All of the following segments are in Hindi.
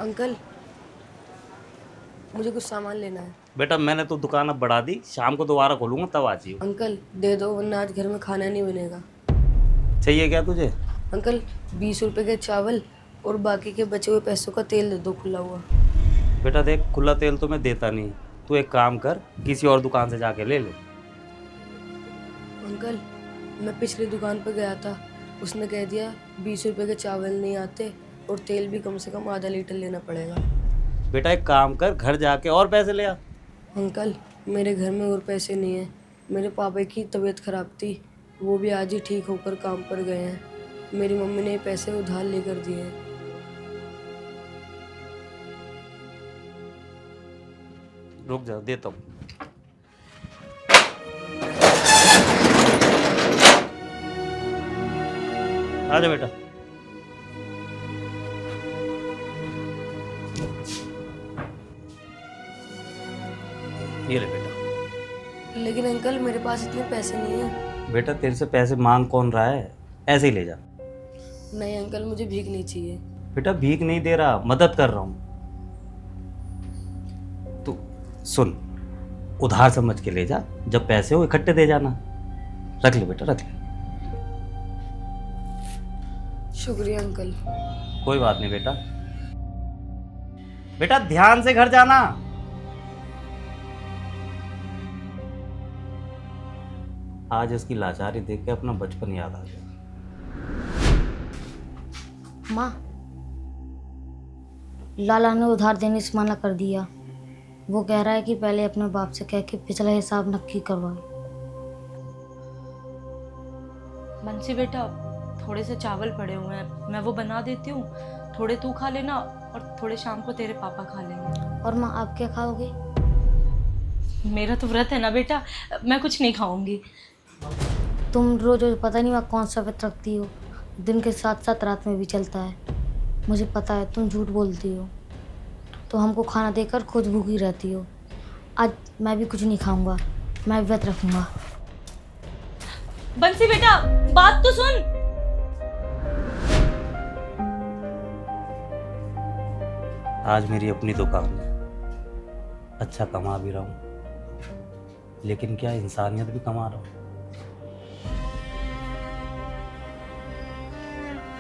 अंकल, मुझे कुछ सामान लेना है। बेटा मैंने तो दुकान अब बढ़ा दी, शाम को दोबारा खोलूंगा तब आ जाइयो। अंकल दे दो, वरना आज घर में खाना नहीं बनेगा। चाहिए क्या तुझे? अंकल 20 रुपए के चावल और बाकी के बचे हुए पैसों का तेल दे दो, खुला हुआ। बेटा देख, खुला तेल तो मैं देता नहीं। तू एक काम कर, किसी और दुकान से जाके ले ले। अंकल, मैं पिछली दुकान पर गया था, उसने कह दिया 20 रुपए के चावल नहीं आते और तेल भी कम से कम आधा लीटर लेना पड़ेगा। बेटा एक काम कर, घर जाके और पैसे ले आ। अंकल, मेरे घर में और पैसे नहीं है। मेरे पापा की तबीयत खराब थी, वो भी आज ही ठीक होकर काम पर गए हैं। मेरी मम्मी ने ये पैसे उधार लेकर दिए हैं। रुक जा, देता हूँ। आजा बेटा। ये ले बेटा। लेकिन अंकल, मेरे पास इतने पैसे नहीं है। बेटा तेरे से पैसे मांग कौन रहा है, ऐसे ही ले जा। नहीं अंकल, मुझे भीख नहीं चाहिए। बेटा भीख नहीं दे रहा, मदद कर रहा हूँ। तू सुन, उधार समझ के ले जा, जब पैसे हो इकट्ठे दे जाना। रख ले बेटा, रख ले। शुक्रिया अंकल। कोई बात नहीं बेटा। बेटा ध्यान से घर जाना। आज इसकी लाचारी देख के अपना बचपन याद आ गया। माँ, लाला ने उधार देने से मना कर दिया। वो कह रहा है कि पहले अपने बाप से कह के पिछला हिसाब नक्की करवाए। बंसी बेटा, थोड़े से चावल पड़े हुए हैं, मैं वो बना देती हूँ। थोड़े तू खा लेना और थोड़े शाम को तेरे पापा खा लेंगे। और माँ, आप क्या खाओगे? मेरा तो व्रत है ना बेटा, मैं कुछ नहीं खाऊंगी। तुम रोज रोज पता नहीं वहाँ कौन सा व्रत रखती हो। दिन के साथ साथ रात में भी चलता है। मुझे पता है तुम झूठ बोलती हो, तो हमको खाना देकर खुद भूखी रहती हो। आज मैं भी कुछ नहीं खाऊंगा, मैं व्रत रखूंगा। बंसी बेटा, बात तो सुन। आज मेरी अपनी दुकान है, अच्छा कमा भी रहा हूँ, लेकिन क्या इंसानियत भी कमा रहा हूँ।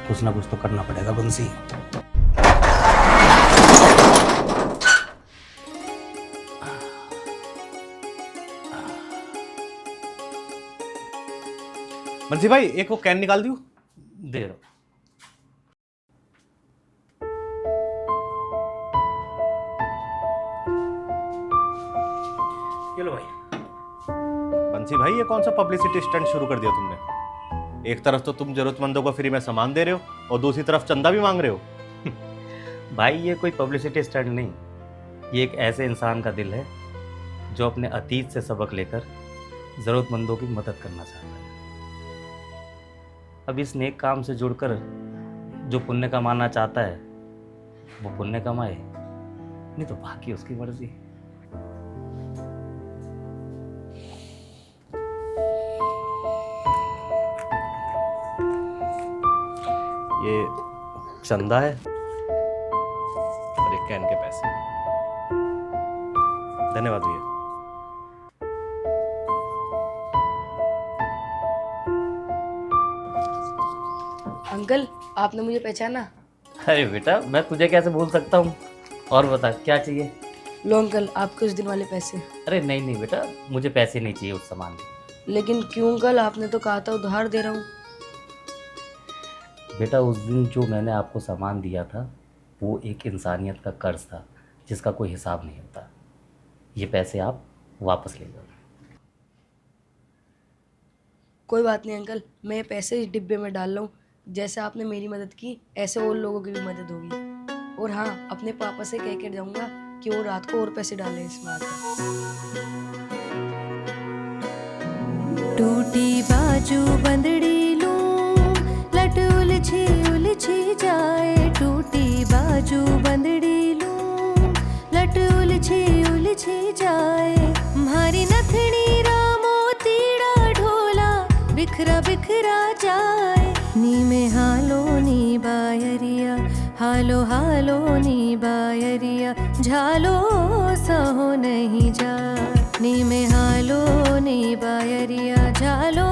कुछ ना कुछ तो करना पड़ेगा बंसी। बंसी भाई, एक वो कैन निकाल दियो। दे रहा हूँ। ये लो भाई। बंसी भाई, ये कौन सा पब्लिसिटी स्टंट शुरू कर दिया तुमने? एक तरफ तो तुम जरूरतमंदों को फ्री में सामान दे रहे हो और दूसरी तरफ चंदा भी मांग रहे हो। भाई ये कोई पब्लिसिटी स्टंट नहीं, ये एक ऐसे इंसान का दिल है जो अपने अतीत से सबक लेकर ज़रूरतमंदों की मदद करना चाहता है। अब इस नेक काम से जुड़कर जो पुण्य कमाना चाहता है वो पुण्य कमाए, नहीं तो बाकी उसकी मर्जी। ये चंदा है और एक कैन के पैसे। धन्यवाद भैया। अंकल, आपने मुझे पहचाना? अरे बेटा, मैं तुझे कैसे भूल सकता हूँ। और बता क्या चाहिए? लो अंकल, आपके उस दिन वाले पैसे। अरे नहीं नहीं बेटा, मुझे पैसे नहीं चाहिए उस सामान के। लेकिन क्यों अंकल, आपने तो कहा था उधार दे रहा हूँ। बेटा उस दिन जो मैंने आपको सामान दिया था वो एक इंसानियत का कर्ज था जिसका कोई हिसाब नहीं होता। ये पैसे आप वापस ले जाओ। कोई बात नहीं अंकल, मैं ये पैसे इस डिब्बे में डाल रहा हूँ। जैसे आपने मेरी मदद की, ऐसे और लोगों की भी मदद होगी। और हाँ, अपने पापा से कह के जाऊँगा कि वो रात को और पैसे डालें इसमें आकर। टूटी बाजू बंदड़ी लूं, लट उलझी उलझी जाए। टूटी बाजू बंदड़ी लूं, लट उलझी उलझी जाए। म्हारी नथनी रामो तीड़ा ढोला, बिखरा बिखरा जाए। नी में हालो नी बायरिया, हालो हालो नी बायरिया झालो सहो नहीं जा नी में हालो नी बायरिया झालो